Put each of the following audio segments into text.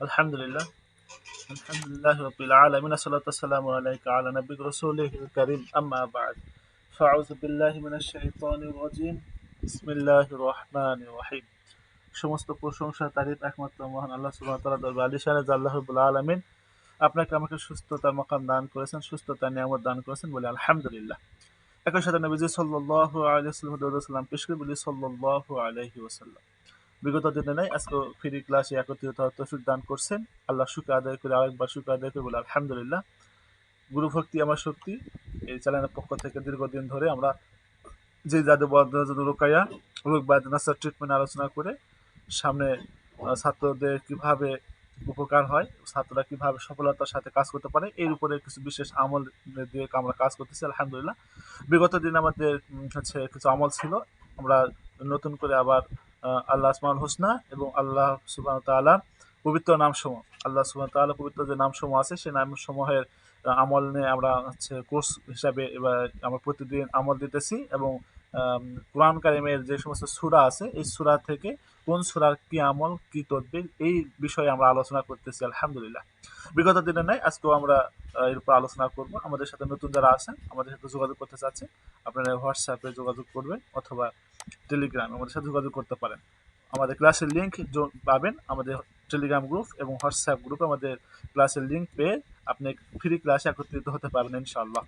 আলহামদুলিল্লাহ। আলহামদুলিল্লাহ রাব্বিল আলামিন আসসালাতু ওয়াসসালামু আলাইকা আলা নাবিয়্যির রাসূলিল কারীম আম্মা বা'দ ফাআউযু বিল্লাহি মিনাশ শাইতানির রাজীম বিসমিল্লাহির রহমানির রহিম। সমস্ত প্রশংসা তারিফ একমাত্র মহান আল্লাহ সুবহানাহু ওয়া তাআলার দরবারে আলিশানে যে আল্লাহ রাব্বুল আলামিন আপনাকে আমাকে সুস্থতার মাকাম দান করেছেন, সুস্থতার নিয়ামত দান করেছেন বলে আলহামদুলিল্লাহ। একই সাথে নবীজি সাল্লাল্লাহু আলাইহি ওয়াসাল্লাম পেশ করে বলি সাল্লাল্লাহু আলাইহি ওয়াসাল্লাম। বিগত দিনে নাই আজকে ফ্রি ক্লাসে একত্রিত হওয়ার তৌফিক দান করছেন। আল্লাহ শুকর আদায় করে আরেকবার শুকর আদায় করে বলে আলহামদুলিল্লাহ। গুরু ভক্তি আমার শক্তি এই চ্যানেলের পক্ষ থেকে দীর্ঘদিন ধরে আমরা যে জাদু বদ্র জাদু রোকায়া রোগ বায়ু নাসার ট্রিটমেন্ট আলোচনা করে সামনে ছাত্রদের কিভাবে উপকার হয়, ছাত্ররা কিভাবে সফলতার সাথে কাজ করতে পারে এর উপরে কিছু বিশেষ আমল দিয়ে আমরা কাজ করতেছি আলহামদুলিল্লাহ। বিগত দিন আমাদের হচ্ছে কিছু আমল ছিল, আমরা নতুন করে আবার আল্লাহ আসমাউল হোসনা এবং আল্লাহ সুবহানাহু ওয়া তাআলা পবিত্র নামসমূহ, আল্লাহ সুবহানাহু ওয়া তাআলা পবিত্র যে নামসমূহ আছে সেই নামসমূহের আমল নিয়ে আমরা হচ্ছে কোর্স হিসাবে এবার আমরা প্রতিদিন আমল দিতেছি এবং কোরআন কারিমের যে সমস্ত সূরা আছে এই সূরা থেকে কোন সূরার কি আমল কি তদবির এই বিষয়ে আমরা আলোচনা করতেছি আলহামদুলিল্লাহ। বিগত দিনে নাই আজকেও আমরা এর উপর আলোচনা করব। আমাদের সাথে নতুন যারা আছেন আমাদের সাথে যোগাযোগ করতে চাচ্ছেন আপনারা হোয়াটসঅ্যাপে যোগাযোগ করবেন অথবা টেলিগ্রামে আমাদের সাথে যোগাযোগ করতে পারেন। আমাদের ক্লাসের লিঙ্ক পাবেন আমাদের টেলিগ্রাম গ্রুপ এবং হোয়াটসঅ্যাপ গ্রুপে আমাদের ক্লাসের লিঙ্ক পেয়ে আপনি ফ্রি ক্লাসে একত্রিত হতে পারবেন ইনশাআল্লাহ।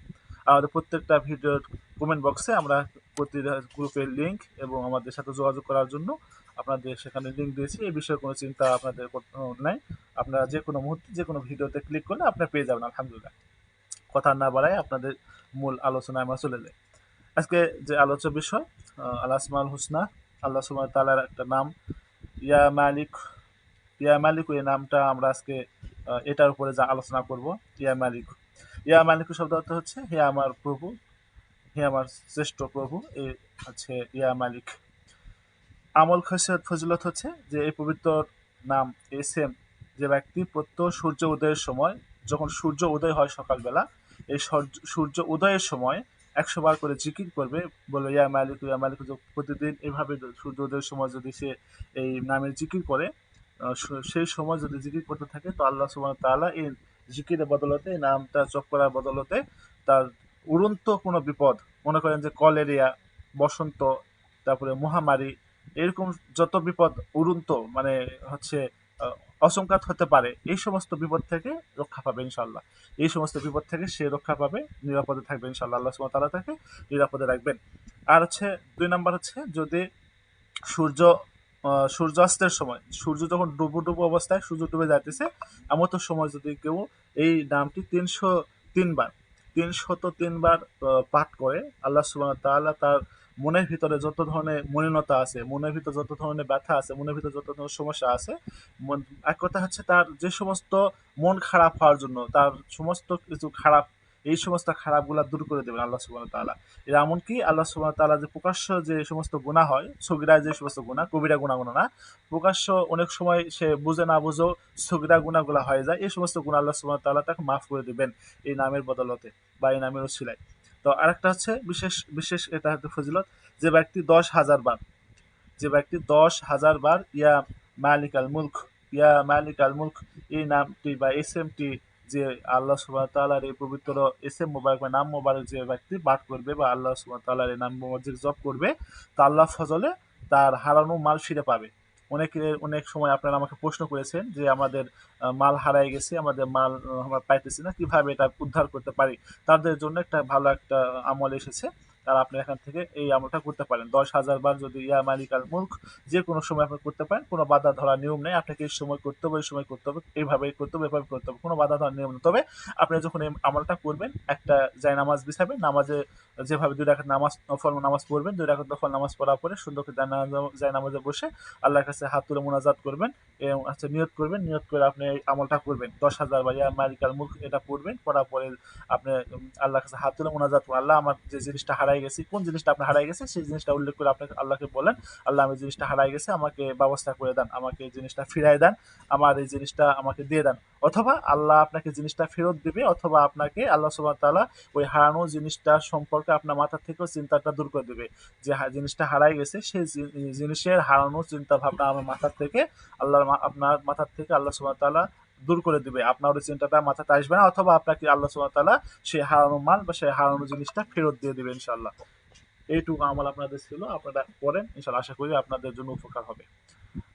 আমাদের প্রত্যেকটা ভিডিওর কমেন্ট বক্সে আমরা প্রতিটা গ্রুপের লিঙ্ক এবং আমাদের সাথে যোগাযোগ করার জন্য আপনাদের সেখানে লিঙ্ক দিয়েছি। এই বিষয়ে কোনো চিন্তা আপনাদের নাই। আপনারা যে কোনো মুহূর্তে যে কোনো ভিডিওতে ক্লিক করলে আপনারা পেয়ে যাবেন আলহামদুলিল্লাহ। কথা না বাড়ায় আপনাদের মূল আলোচনায় আমরা চলে যাই। আজকে যে আলোচ্য বিষয় আল আসমাউল হুসনা, আল্লাহ সুবহানাহু ওয়া তাআলার একটা নাম ইয়া মালিক। ইয়া মালিক এই নামটা আমরা আজকে এটার উপরে যা আলোচনা করব। ইয়া মালিক, ইয়া মালিক শব্দ অর্থ হচ্ছে হে আমার প্রভু, হে আমার শ্রেষ্ঠ প্রভু। এই হচ্ছে ইয়া মালিক। আমল খাসিয়াত ফজিলত হচ্ছে যে এই পবিত্র নাম এসএম যে ব্যক্তি প্রত্যহ সূর্য উদয়ের সময়, যখন সূর্য উদয় হয় সকালবেলা, এই সূর্য উদয়ের সময় 100 বার করে জিকির করবে, বলে ইয়া মালিক ইয়া মালিক। প্রতিদিন এভাবে সূর্য উদয়ের সময় যদি সে এই নামের জিকির করে সেই সময় যদি জিকির করতে থাকে তো আল্লাহ সুবহানাহু ওয়া তাআলা এই জিকিরের বদলতে, এই নামটা জপ করার বদলতে তার উড়ন্ত কোনো বিপদ, মনে করেন যে কলেরিয়া, বসন্ত, তারপরে মহামারী, এরকম যত বিপদ উড়ন্ত মানে হচ্ছে অসংখ্যাত হতে পারে এই সমস্ত বিপদ থেকে রক্ষা পাবে ইনশাআল্লাহ। এই সমস্ত বিপদ থেকে সে রক্ষা পাবে, নিরাপদে থাকবে ইনশাআল্লাহ। আল্লাহ সুবহানাহু ওয়া তাআলা তাকে নিরাপদে রাখবেন। আর হচ্ছে 2 নাম্বার হচ্ছে যদি সূর্য সূর্যাস্তের সময়, সূর্য যখন ডুবো অবস্থায় সূর্য ডুবে যাইতেছে এমন তো সময় যদি কেউ এই নামটি 303 বার 303 বার পাঠ করে আল্লাহ সুবহানাহু ওয়া তাআলা তার মনের ভিতরে যত ধরনের মলিনতা আছে, মনের ভিতরে যত ধরনের ব্যথা আছে, মনের ভিতরে যত ধরনের সমস্যা আছে, এক কথা হচ্ছে তার যে সমস্ত মন খারাপ হওয়ার জন্য তার সমস্ত কিছু খারাপ, এই সমস্ত খারাপগুলা দূর করে দেবেন আল্লাহ সুবহানাহু ওয়া তাআলা। এমনকি আল্লাহ সুবহানাহু ওয়া তাআলা যে প্রকাশ্য যে সমস্ত গুনাহ হয়, সগীরা যে সমস্ত গুনাহ, কবিরা গুনাহগুলো না, প্রকাশ্য অনেক সময় সে বুঝে না বুঝেও সগীরা গুনাহগুলো হয়ে যায়, এই সমস্ত গুনাহ আল্লাহ সুবহানাহু ওয়া তাআলা তাকে মাফ করে দিবেন এই নামের বদলতে বা এই নামের ওসিলায়। তো আরেকটা হচ্ছে বিশেষ বিশেষ এটা হচ্ছে ফজিলত, যে ব্যক্তি 10,000 বার, যে ব্যক্তি 10,000 বার ইয়া মালিক আল মুলক, ইয়া মালিক আল মুলক এই নামটি বা এসএমটি, যে আল্লাহ সুবহানাহু ওয়া তাআলার এই পবিত্র এসএম মোবারক বা নাম মোবারক যে ব্যক্তি পাঠ করবে বা আল্লাহ সুবহানাহু ওয়া তাআলার এই নাম মোবারক যে জপ করবে, তা আল্লাহ ফজলে তার হারানো মাল ফিরে পাবে। অনেক সময় আপনারা আমাকে প্রশ্ন করেছেন যে আমাদের মাল হারায় গেছে, আমাদের মাল আমরা পাইতেছি না, কিভাবে এটা উদ্ধার করতে পারি। তাদের জন্য একটা ভালো একটা আমল এসেছে, তারা আপনি এখান থেকে এই আমলটা করতে পারেন। 10,000 বার যদি ইয়া মালিক আল মুলক যে কোনো সময় আপনি করতে পারেন, কোনো বাধা ধরার নিয়ম নেই আপনাকে এই সময় করতে হবে, এই সময় করতে হবে, এইভাবেই করতে হবে, এভাবে করতে হবে, কোনো বাধা ধরার নিয়ম নেই। তবে আপনি যখন এই আমলটা করবেন একটা নামাজ বিছাবেন, নামাজে যেভাবে 2 রাকাত নামাজ নফল নামাজ পড়বেন, 2 রাকাত নফল নামাজ পড়ার পরে সুন্দর করে নামাজে বসে আল্লাহর কাছে হাত তুলে মোনাজাত করবেন এবং হচ্ছে নিয়ত করবেন, নিয়ত করে আপনি এই আমলটা করবেন 10,000 বার ইয়া মালিক আল মুলক এটা পড়বেন, পড়ার পরে আপনি আল্লাহর কাছে হাত তুলে মোনাজাত করবেন, আল্লাহ আমার যে জিনিসটা হারাই হারাই গেছি, কোন জিনিসটা আপনি হারাই গেছে সেই জিনিসটা উল্লেখ করে আপনাকে আল্লাহকে বলেন, আল্লাহ আমি জিনিসটা হারাই গেছে, আমাকে ব্যবস্থা করে দেন, আমাকে এই জিনিসটা ফিরাই দেন, আমার এই জিনিসটা আমাকে দিয়ে দেন। অথবা আল্লাহ আপনাকে জিনিসটা ফেরত দিবে, অথবা আপনাকে আল্লাহ সুবহানাহু ওয়া তাআলা ওই হারানো জিনিসটা সম্পর্কে আপনার মাথা থেকেও চিন্তাটা দূর করে দিবে, যে জিনিসটা হারাই গেছে সেই জিনিসের হারানোর চিন্তা ভাবনা আমার মাথার থেকে আপনার মাথার থেকে আল্লাহ সুবহানাহু ওয়া তাআলা দূর করে দিবে, আপনার ওই চিন্তাটা মাথাতে আসবে না, অথবা আপনাকে আল্লাহ সুবহানাহু ওয়া তাআলা সেই হারানো মাল বা সেই হারানো জিনিসটা ফেরত দিয়ে দিবে ইনশাআল্লাহ। এইটুকু আমল আপনাদের ছিল, আপনারা করেন, ইনশাআল্লাহ আশা করি আপনাদের জন্য উপকার হবে।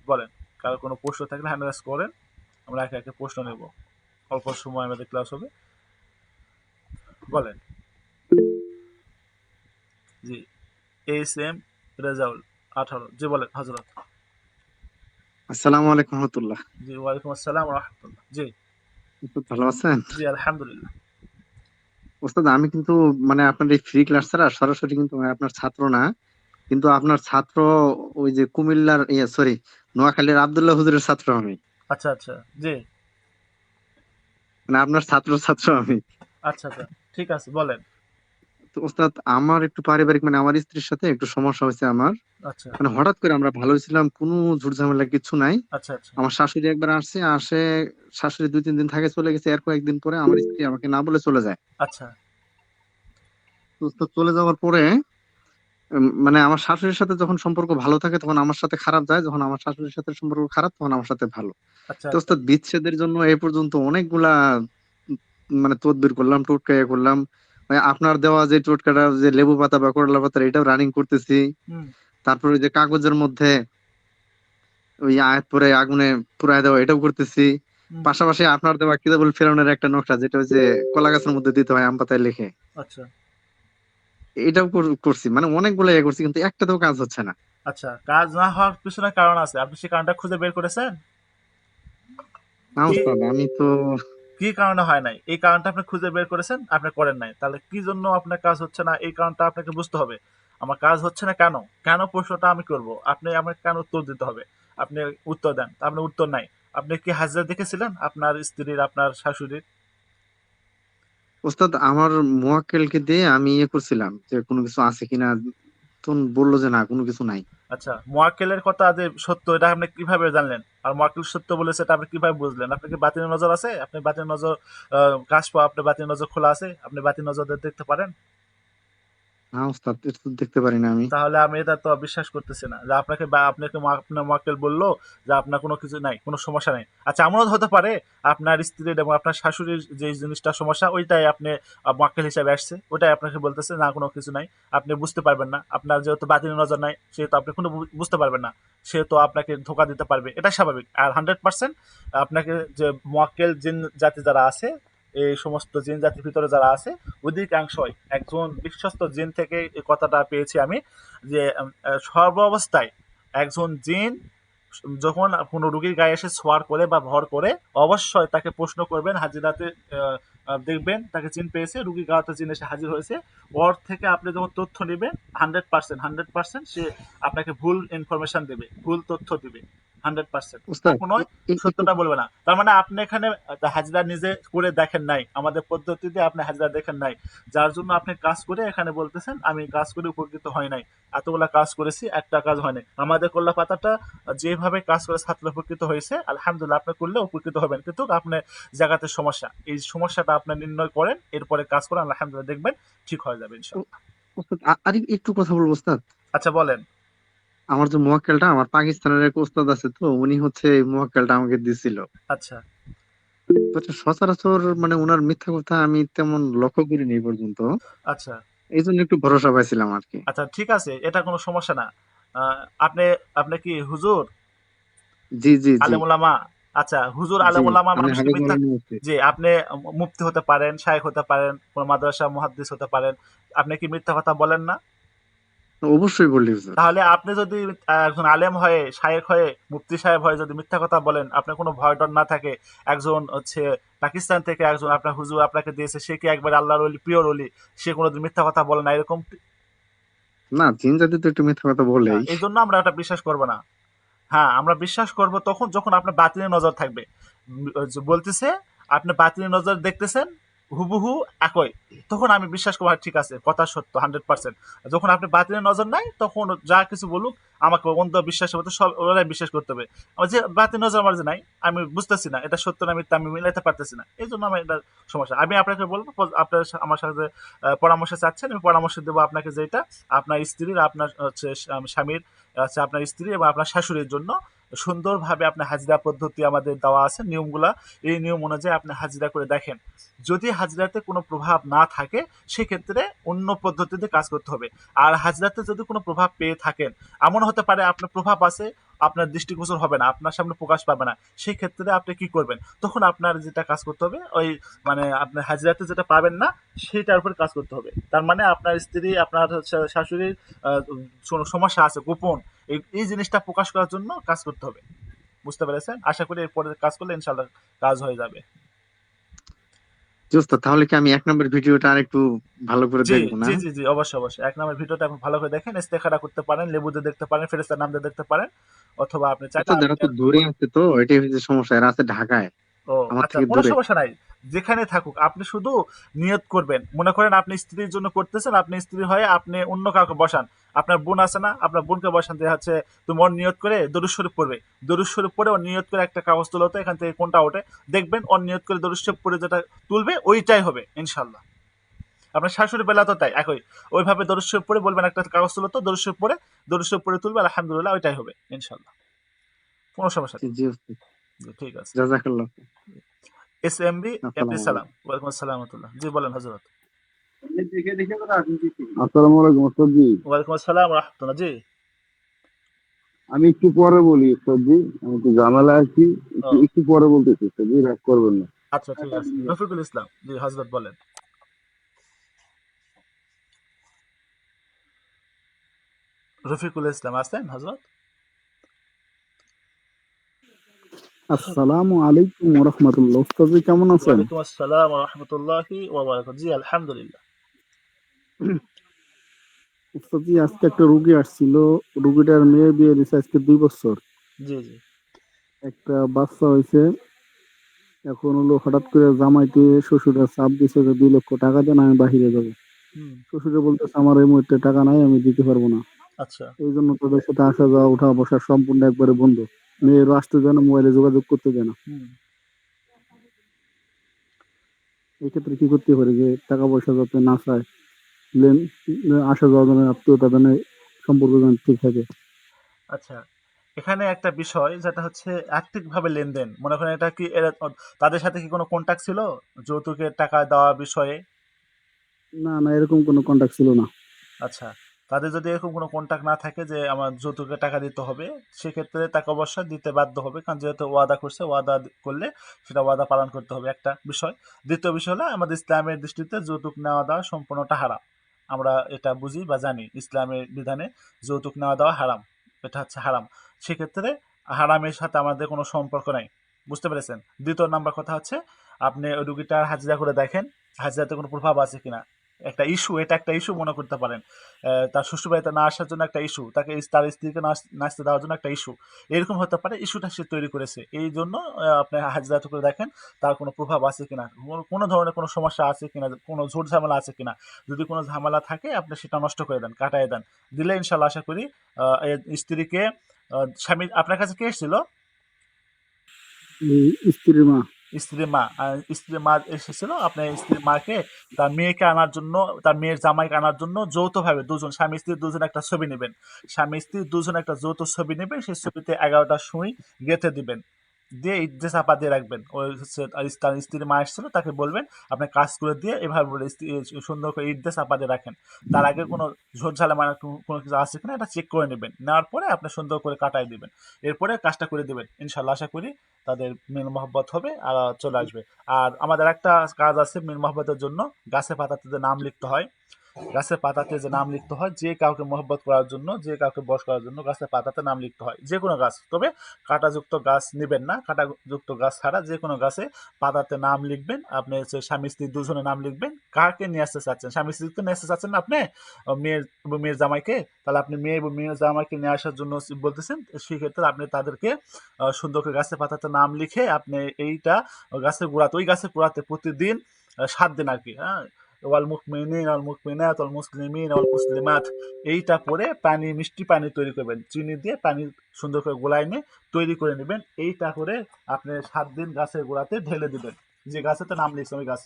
বলেন, কারো কোনো প্রশ্ন থাকলে হ্যান্ড রাইজ করেন, আমরা একে একে প্রশ্ন নেব, অল্প সময় আমাদের ক্লাস হবে। বলেন। জি, এইচ এম রেজাউল 18। জি বলেন হযরত। আসসালামু আলাইকুম রহমতুল্লাহ। জি ওয়ালাইকুম আসসালাম ওয়া রাহমাতুল্লাহ। জি উস্তাদ ভালো আছেন? জি আলহামদুলিল্লাহ। উস্তাদ আমি কিন্তু মানে আপনার এই ফ্রি ক্লাস ছাড়া সরাসরি কিন্তু আমি আপনার ছাত্র না, কিন্তু আপনার ছাত্র ওই যে কুমিল্লার সরি নোয়াখালীর আব্দুল্লাহ হুজুরের ছাত্র আমি। আচ্ছা আচ্ছা। জি মানে আপনার ছাত্র আমি। আচ্ছা আচ্ছা, ঠিক আছে বলেন। তো উস্তাদ আমার একটু পারিবারিক মানে আমার স্ত্রীর সাথে একটু সমস্যা হয়েছে আমার। আচ্ছা মানে হঠাৎ করে আমরা ভালোই ছিলাম, কোনো ঝুট ঝামেলা কিছু নাই। আচ্ছা আচ্ছা আমার শাশুড়ি একবার আসে, শাশুড়ি 2-3 দিন থাকে চলে গেছে, এর কয়েকদিন পরে আমার স্ত্রী আমাকে না বলে চলে যায়। আচ্ছা তো উস্তাদ চলে যাওয়ার পরে মানে আমার শাশুড়ির সাথে যখন সম্পর্ক ভালো থাকে তখন আমার সাথে খারাপ যায়, যখন আমার শাশুড়ির সাথে সম্পর্ক খারাপ তখন আমার সাথে ভালো। আচ্ছা তো আচ্ছা। ওস্তাদ বিচ্ছেদের জন্য এই পর্যন্ত অনেকগুলা উম মানে তদবির করলাম, টোটকা করলাম। মানে আপনার দেওয়া যে টোটকাটা যে লেবু পাতা বা করলা পাতা এটাও রানিং করতেছি। হুম তারপরে ওই যে কাগজের মধ্যে ওই আয়াত পরে আগুনে পুড়ায় দেওয়া এটাও করতেছি। হুম। পাশাপাশি আপনার দেওয়া কিতাবুল ফিরআউনের একটা নকশা, যেটা ওই যে কলা গাছের মধ্যে দিতে হয় আম পাতায় লিখে, আচ্ছা এটাও করছি। মানে অনেকগুলো করছি, কিন্তু একটাতেও কাজ হচ্ছে না। আচ্ছা, কাজ না হওয়ার পিছনে কারণ আছে, আপনি সেই কারণটা খুঁজে বের করেছেন? না কি ওস্তাদ আমি তো কি কারণে হয় নাই এই কারণটা আপনি খুঁজে বের করেছেন, আপনি করেন নাই, তাহলে কি জন্য আপনার কাজ হচ্ছে না এই কারণটা আপনাকে বুঝতে হবে। আমার কাজ হচ্ছে না কেন, কেন প্রশ্নটা আমি করব, আপনি আমাকে কেন উত্তর দিতে হবে, আপনি উত্তর দেন, আপনি উত্তর নাই। আপনি কি হাজিরা দেখেছিলেন আপনার স্ত্রীর, আপনার শাশুড়ির? ওস্তাদ আমার মোয়াক্কেলকে দিয়ে আমি করছিলাম যে কোনো কিছু আছে কিনা, তখন বললো যে না কোনো কিছু নাই। আচ্ছা, মোয়াক্কেলের কথা যে সত্য এটা আপনি কিভাবে জানলেন? আর মোয়াক্কেল সত্য বলেছে এটা আপনি কিভাবে বুঝলেন? আপনার কি বাতিনের নজর আছে? আপনি বাতিনের নজর কাশফ, আপনার বাতিনের নজর খোলা আছে? আপনি বাতিনের নজর দিয়ে দেখতে পারেন? না ওস্তাদ এটা তো দেখতে পারি না আমি। তাহলে আমি এটা তো বিশ্বাস করতেছি না যে আপনাকে, বা আপনাকে আপনার মোয়াক্কেল বললো যে আপনার কোনো কিছু নাই, কোনো সমস্যা নাই। আচ্ছা, এমনও হতে পারে আপনার স্ত্রীর এবং আপনার শাশুড়ির যে জিনিসটা সমস্যা ওইটাই আপনি মোয়াক্কেল হিসাবে আসছে, ওইটাই আপনাকে বলতেছে না কোনো কিছু নাই, আপনি বুঝতে পারবেন না, আপনার যেহেতু বাতিলের নজর নাই সেহেতু আপনি কোনো বুঝতে পারবেন না, সেহেতু আপনাকে ধোকা দিতে পারবে, এটা স্বাভাবিক। আর 100% আপনাকে যে মোয়াক্কেল জিন জাতি যারা আছে, এই সমস্ত জিন জাতির ভিতরে যারা আছে অধিকাংশই একজন বিশ্বস্ত জিন থেকে এই কথাটা পেয়েছি আমি, যে সর্ব অবস্থায় একজন জিন যখন কোনো রুগীর গায়ে এসে ছোঁয়ার করে বা ভর করে অবশ্যই তাকে প্রশ্ন করবেন হাজিরাতে, আহ, দেখবেন তাকে জিন পেয়েছে, রুগীর গাঁতে জিন এসে হাজির হয়েছে, ওর থেকে আপনি যখন তথ্য নেবেন 100% সে আপনাকে ভুল ইনফরমেশন দেবে, ভুল তথ্য দিবে, 100% ওস্তাদ কখনোই একটু সত্যটা বলবে না। তার মানে আপনি এখানে হাজিরা নিজে করে দেখেন নাই, আমাদের পদ্ধতিতে আপনি হাজিরা দেখেন নাই, যার জন্য আপনি কাজ করে এখানে বলতেছেন আমি কাজ করে উপকৃত হয় নাই, এতগুলা কাজ করেছি একটা কাজ হয় নাই। আমাদের কল্লা পাতাটা যেভাবে কাজ করে ছাত্র উপকৃত হয়েছে আলহামদুলিল্লাহ, আপনি করলে উপকৃত হবেন, কিন্তু আপনার জায়গাতে সমস্যা, এই সমস্যাটা আপনি নির্ণয় করেন, এরপরে কাজ করেন, আলহামদুলিল্লাহ দেখবেন ঠিক হয়ে যাবে ও- ইনশাল্লাহ। ওস্তাদ আর একটু কথা বলবো ওস্তাদ। আচ্ছা বলেন। আমার যে মোয়াক্কেলটা আমার পাকিস্তানের এক ওস্তাদ আছে, তো উনি হচ্ছে এই মোয়াক্কেলটা আমাকে দিছিল। আচ্ছা তো এটা সচরাচর মানে ওনার মিথ্যা কথা আমি তেমন লক্ষ্য করিনি এই পর্যন্ত, আচ্ছা এই জন্য একটু ভরসা পাইছিলাম আর কি। আচ্ছা, ঠিক আছে, এটা কোনো সমস্যা না। আপনি আপনি কি হুজুর, জি জি জি। আলেম ওলামা? আচ্ছা, হুজুর জি আলেম ওলামা আমি মানুষকে হাবিব মিথ্যা, মৌলানা আছি। জি আপনি মুফতি হতে পারেন, শায়েখ হতে পারেন, কোন মাদ্রাসা মুহাদ্দিস হতে পারেন, আপনি কি মিথ্যা কথা বলেন না? অবশ্যই বললি হুজুর। তাহলে আপনি যদি একজন আলেম হয়ে, শায়েখ হয়ে, মুফতি সাহেব হয়ে যদি মিথ্যা কথা বলেন, আপনার কোনো ভয় ডর না থাকে, একজন হচ্ছে পাকিস্তান থেকে একজন আপনার হুজুর আপনাকে দিয়েছে, সে কি একবার আল্লাহর ওলি, পিওর ওলি, সে কোনোদিন মিথ্যা কথা বলে না এরকম? না জিন জাতি তো একটু মিথ্যা কথা বলেই। এই জন্য আমরা এটা বিশ্বাস করব না। হ্যাঁ, আমরা বিশ্বাস করব তখন যখন আপনার বাতিলের নজর থাকবে। বলতেছে আপনি বাতিলের নজর দেখতেছেন, হুবহু একই, তখন আমি বিশ্বাস করবো হ্যাঁ, ঠিক আছে কথা সত্য 100%। যখন আপনি বাতিলের নজর নাই তখন যা কিছু বলুক আমাকে অন্ধ বিশ্বাসের মতো সব ওরাই বিশ্বাস করতে হবে। আমার যে বাতিল নজর আমার যে নাই, আমি বুঝতেছি না এটা সত্য না মিথ্যা, আমি মিলাইতে পারতেছি না, এই জন্য আমার এটা সমস্যা। আমি আপনাকে বলবো আপনার আমার সাথে যে, পরামর্শ চাচ্ছেন, আমি পরামর্শ দেবো আপনাকে যেটা আপনার স্ত্রীর, আপনার হচ্ছে স্বামীর, আচ্ছা আপনার স্ত্রী এবং আপনার শাশুড়ির জন্য সুন্দরভাবে আপনার হাজিরা পদ্ধতি আমাদের দেওয়া আছে নিয়মগুলা, এই নিয়ম অনুযায়ী আপনি হাজিরা করে দেখেন। যদি হাজিরাতে কোনো প্রভাব না থাকে সেক্ষেত্রে অন্য পদ্ধতিতে কাজ করতে হবে। আর হাজিরাতে যদি কোনো প্রভাব পেয়ে থাকেন, এমন হতে পারে আপনার প্রভাব আছে, আপনার দৃষ্টিগোচর হবে না, আপনার সামনে প্রকাশ পাবে না, সেই ক্ষেত্রে আপনি কি করবেন? তখন আপনার যেটা কাজ করতে হবে ওই মানে আপনার হাজিরাতে যেটা পাবেন না সেটার উপর কাজ করতে হবে। তার মানে আপনার স্ত্রী, আপনার হচ্ছে শাশুড়ির কোনো সমস্যা আছে গোপন, এই জিনিসটা প্রকাশ করার জন্য কাজ করতে হবে। বুঝতে পেরেছেন? আশা করি এরপরে কাজ করলে ইনশাল্লাহ কাজ হয়ে যাবে। জি ওস্তাদ, তাহলে কি আমি 1 নম্বর ভিডিওটা আর একটু ভালো করে জি, দেখবো না? জি, জি, জি, অবশ্যই, অবশ্যই। ১ নাম্বার ভিডিওটা আপনি ভালো করে দেখেন। ইস্তেখারা করতে পারেন, লেবু দিয়ে দেখতে পারেন, ফেরেশতার নাম দিয়ে দেখতে পারেন। অথবা আপনি চাইলে ওস্তাদ এরা তো দূরে আছে, তো এটাই হচ্ছে সমস্যা, এরা আছে ঢাকায়, ও আমার আচ্ছা, থেকে কোনো দূরে। সমস্যা নাই। যেখানে থাকুক আপনি শুধু নিয়ত করবেন। মনে করেন আপনি স্ত্রীর জন্য করতেছেন, আপনি স্ত্রী হয়ে আপনি অন্য কাউকে বসান। আপনার বোন আছে না? আপনার বোনকে বসান যে হচ্ছে তুমি ওর নিয়ত করে দরুদ শরীফ পড়বে। দরুদ শরীফ পড়ে ওর নিয়ত করে একটা কাগজ তুলো তো এখান থেকে কোনটা ওঠে। দেখবেন ওর নিয়ত করে দরুদ শরীফ পড়ে যেটা তুলবে ওইটাই হবে ইনশাআল্লাহ। আপনার শাশুড়ির বেলা তো তাই একই। ওইভাবে দরুদ শরীফ পড়ে বলবেন একটা কাগজ তুলো তো, দরুদ শরীফ পড়ে তুলবে আলহামদুলিল্লাহ ওইটাই হবে ইনশাআল্লাহ। কোনো সমস্যা জি নেই। জি ওস্তাদ, জি, ঠিক আছে। জাযাকাল্লাহ। এসএমবি এমডি আসসালামু সালাম। আলাইকুম। ওয়ালাইকুম আসসালাম ওয়া রাহমাতুল্লাহ। জি বলেন হযরত। আসসালামু আলাইকুম ওস্তাদ জি। ওয়ালাইকুম আসসালাম ওয়া রাহমাতুল্লাহ। জি। আমি একটু পরে বলি ওস্তাদ জি, আমি একটু ঝামেলায় আছি, ও একটু একটু পরে বলতেছি ওস্তাদ জি, রাগ করবেন না। আচ্ছা, ঠিক আছে। রফিকুল ইসলাম। জি হযরত বলেন। রফিকুল ইসলাম আছেন হযরত? আসসালামু আলাইকুম ওয়া রাহমাতুল্লাহ। ওস্তাদ জি কেমন আছেন? ওয়ালাইকুম আসসালাম ওয়া রাহমাতুল্লাহি ওয়া বারাকাতুহু। জি আলহামদুলিল্লাহ। ওস্তাদ জি আজকে একটা রোগী আসছিল, রোগীটার মেয়ে বিয়ে দিছে আজকে 2 বছর। জি, জি। একটা বাচ্চা হয়েছে। এখন হলো হঠাৎ করে জামাইকে শ্বশুরের চাপ দিছে যে 2 লক্ষ টাকা দেন, আমি বাহিরে যাবো। হুম, শ্বশুরে বলতেছে আমার এই মুহূর্তে টাকা নাই, আমি দিতে পারবো না। আচ্ছা। এই জন্য তোদের সাথে আসা যাওয়া উঠা বসা সম্পূর্ণ একবারে বন্ধ। মেয়েরও আসতে দেয় না, মোবাইলে যোগাযোগ করতে দেয় না। হুম। এই ক্ষেত্রে কি করতে পারি যে টাকা পয়সা যাতে না চায়, লেন আসা যাওয়া যেন, আত্মীয়তা যেন, সম্পর্ক যেন ঠিক থাকে। আচ্ছা। এখানে একটা বিষয় যেটা হচ্ছে আর্থিকভাবে লেনদেন। মনে করেন এটা কি এরা তাদের সাথে কি কোনো কনট্যাক্ট ছিল? যৌতুকের টাকা দেওয়া বিষয়ে? না না, এরকম কোনো কন্টাক্ট ছিল না। আচ্ছা। তাদের যদি এরকম কোনো কনট্যাক্ট না থাকে যে আমার যৌতুকের টাকা দিতে হবে, সেক্ষেত্রে তাকে অবশ্যই দিতে বাধ্য হবে। কারণ যেহেতু ওয়াদা করছে, করলে সেটা ওয়াদা পালন করতে হবে, একটা বিষয়। দ্বিতীয় বিষয় হলো আমাদের ইসলামের দৃষ্টিতে যৌতুক নেওয়া দেওয়া সম্পূর্ণটা হারাম। আমরা এটা বুঝি বা জানি ইসলামের বিধানে যৌতুক নেওয়া দেওয়া হারাম। এটা হচ্ছে হারাম। সেক্ষেত্রে হারামের সাথে আমাদের কোনো সম্পর্ক নাই। বুঝতে পেরেছেন? দ্বিতীয় নাম্বার কথা হচ্ছে আপনি ওই রুগীটার হাজিরা করে দেখেন, হাজিরাতে কোনো প্রভাব আছে কিনা। একটা ইস্যু, এটা একটা ইস্যু মনে করতে পারেন। তার শ্বশুরবাড়িতে না আসার জন্য একটা ইস্যু, তাকে তার স্ত্রীকে নাচতে দেওয়ার জন্য একটা ইস্যু। এরকম হতে পারে ইস্যুটা সে তৈরি করেছে। এই জন্য আপনি হাজিরা করে দেখেন তার কোনো প্রভাব আছে কিনা, কোনো ধরনের কোনো সমস্যা আছে কিনা, কোনো ঝুট ঝামেলা আছে কিনা। যদি কোনো ঝামেলা থাকে আপনি সেটা নষ্ট করে দেন, কাটায় দেন। দিলে ইনশাল্লাহ আশা করি স্ত্রীকে, স্বামী আপনার কাছে কে এসেছিল? এই স্ত্রীর মা। স্ত্রীর মা, স্ত্রীর মা এসেছিল আপনার স্ত্রীর মাকে তার মেয়েকে আনার জন্য, তার মেয়ের জামাইকে আনার জন্য যৌথভাবে দুজন স্বামী স্ত্রী দুজন একটা ছবি নেবেন। স্বামী স্ত্রী দুজন একটা যৌথ ছবি নেবেন, সেই ছবিতে 11টা সুই গেঁথে দিবেন, দিয়ে ইট দিয়ে চাপা দিয়ে রাখবেন। ওই হচ্ছে তার স্ত্রীর মা এসেছিল, তাকে বলবেন আপনি কাজ করে দিয়ে এভাবে বলে সুন্দর করে ইট দিয়ে চাপা দিয়ে রাখেন। তার আগে কোনো ঝোট ঝামেলা কোনো কিছু আছে কিনা এটা চেক করে নেবেন, নেওয়ার পরে আপনি সুন্দর করে কাটাই দিবেন। এরপরে কাজটা করে দিবেন, ইনশাল্লাহ আশা করি তাদের মিল মহব্বত হবে আর চলে আসবে। আর আমাদের একটা কাজ আছে মিল মহব্বতের জন্য, গাছে পাতাতে যে নাম লিখতে হয়, গাছের পাতাতে যে নাম লিখতে হয়, যে কাউকে মহব্বত করার জন্য, যে কাউকে বশ করার জন্য গাছের পাতাতে নাম লিখতে হয়, যে কোনো গাছ। তবে কাঁটাযুক্ত গাছ নেবেন না, কাঁটাযুক্ত গাছ ছাড়া যে কোনো গাছে পাতাতে নাম লিখবেন। আপনি হচ্ছে স্বামী স্ত্রী দুজনে নাম লিখবেন। কাকে নিয়ে আসতে চাচ্ছেন? স্বামী স্ত্রীকে নিয়ে আসতে চাচ্ছেন না আপনি, মেয়ের এবং মেয়ের জামাইকে? তাহলে আপনি মেয়ে এবং মেয়ের জামাইকে নিয়ে আসার জন্য বলতেছেন, সেক্ষেত্রে আপনি তাদেরকে সুন্দর করে গাছের পাতাতে নাম লিখে আপনি এইটা গাছের গোড়াতে, ওই গাছের গোড়াতে প্রতিদিন 7 দিন আর কি, হ্যাঁ। ওয়াল মুকমিনিন ওয়াল মুকমিনাত ওয়াল মুসলিমিন ওয়াল মুসলিমাত, এইটা পরে পানি, মিষ্টি পানি তৈরি করবেন, চিনি দিয়ে পানি সুন্দর করে গোলায় নিয়ে তৈরি করে নেবেন। এইটা করে আপনি 7 দিন গাছের গোড়াতে ঢেলে দিবেন, যে গাছেতে নাম লিখছেন ওই গাছ।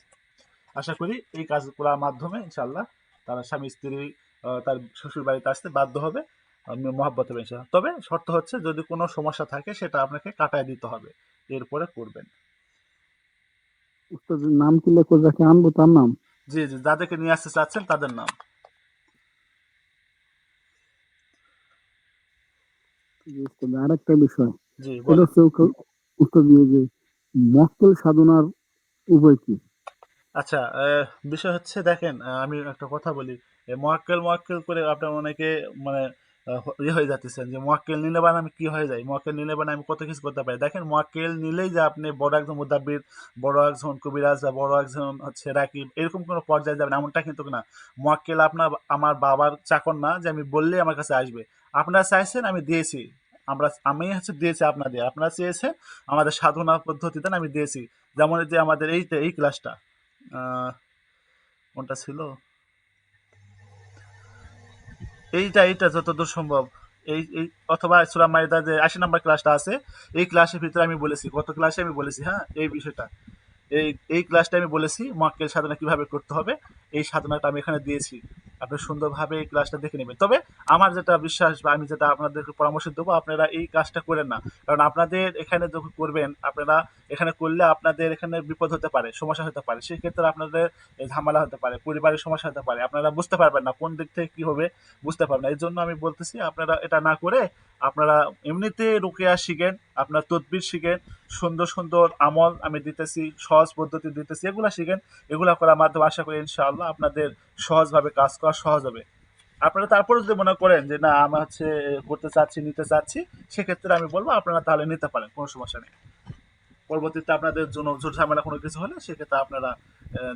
আশা করি এই কাজ করার মাধ্যমে ইনশাল্লাহ তারা স্বামী স্ত্রী তার শ্বশুর বাড়িতে আসতে বাধ্য হবে, মহব্বত হবে ইনশাল্লাহ। তবে শর্ত হচ্ছে যদি কোনো সমস্যা থাকে সেটা আপনাকে কাটায় দিতে হবে, এরপরে করবেন। উস্তাদ নাম কি লেখো, যাকে আনবো তার নাম? জি জি, যাদেরকে নিয়ে আসতে চাচ্ছেন তাদের নাম। জি উস্তাদ, আর একটা বিষয়, জি এটা বলেন। হচ্ছে উস্তাদ যে মক্কেল সাধনার উপায় কি? আচ্ছা, বিষয় হচ্ছে দেখেন, আমি একটা কথা বলি। মোয়াক্কেল মোয়াক্কেল করে আপনার অনেকে মানে ইয়ে হয়ে যাচ্ছেন যে মোয়াক্কেল নিলে বান আমি কি হয়ে যাই, মোয়াক্কেল নিলে বান আমি কত কিছু করতে পারি। দেখেন, মোয়াক্কেল নিলেই যে আপনি বড় একজন মুদাব্বির, বড় একজন কবিরাজ বা বড় একজন হচ্ছে রাকিব, এরকম কোনো পর্যায়ে যাবেন এমনটা কিন্তু না। মোয়াক্কেল আপনার আমার বাবার চাকর না যে আমি বললেই আমার কাছে আসবে। আপনারা চাইছেন, আমি দিয়েছি। আমি হচ্ছে দিয়েছি আপনাদের, আপনারা চেয়েছেন আমাদের সাধনা পদ্ধতিতে, আমি দিয়েছি। যেমন এই যে আমাদের এই ক্লাসটা, কোনটা ছিল, এইটা যতদূর সম্ভব, এই অথবা সূরা মাইদা যে 80 নম্বর ক্লাসটা আছে, এই ক্লাসের ভিতরে আমি বলেছি, গত ক্লাসে আমি বলেছি, হ্যাঁ, এই বিষয়টা। এই এই ক্লাসটা আমি বলেছি মক্কেল সাধনা কিভাবে করতে হবে, এই সাধনাটা আমি এখানে দিয়েছি। আপনি সুন্দরভাবে এই ক্লাসটা দেখে নেবেন। তবে আমার যেটা বিশ্বাস বা আমি যেটা আপনাদেরকে পরামর্শ দেবো, আপনারা এই কাজটা করেন না। কারণ আপনাদের এখানে যখন করবেন, আপনারা এখানে করলে আপনাদের এখানে বিপদ হতে পারে, সমস্যা হতে পারে। সেক্ষেত্রে আপনাদের ঝামেলা হতে পারে, পরিবারের সমস্যা হতে পারে, আপনারা বুঝতে পারবেন না কোন দিক থেকে কি হবে, বুঝতে পারবেন না। এই জন্য আমি বলতেছি আপনারা এটা না করে আপনারা এমনিতে রুকিয়া শিখেন, আপনার তদবির শিখেন, সুন্দর সুন্দর আমল আমি দিতেছি, সহজ পদ্ধতি দিতেছি, এগুলা শিখেন। এগুলা করার মাধ্যমে আশা করি ইনশাআল্লাহ আপনাদের সহজভাবে কাজ করা সহজ হবে। আপনারা তারপরে যদি মনে করেন যে না আমি হচ্ছে করতে চাচ্ছি, নিতে চাচ্ছি, সেক্ষেত্রে আমি বলবো আপনারা তাহলে নিতে পারেন, কোনো সমস্যা নেই। পরবর্তীতে আপনাদের জন্য ঝুট ঝামেলা কোনো কিছু হলে সেক্ষেত্রে আপনারা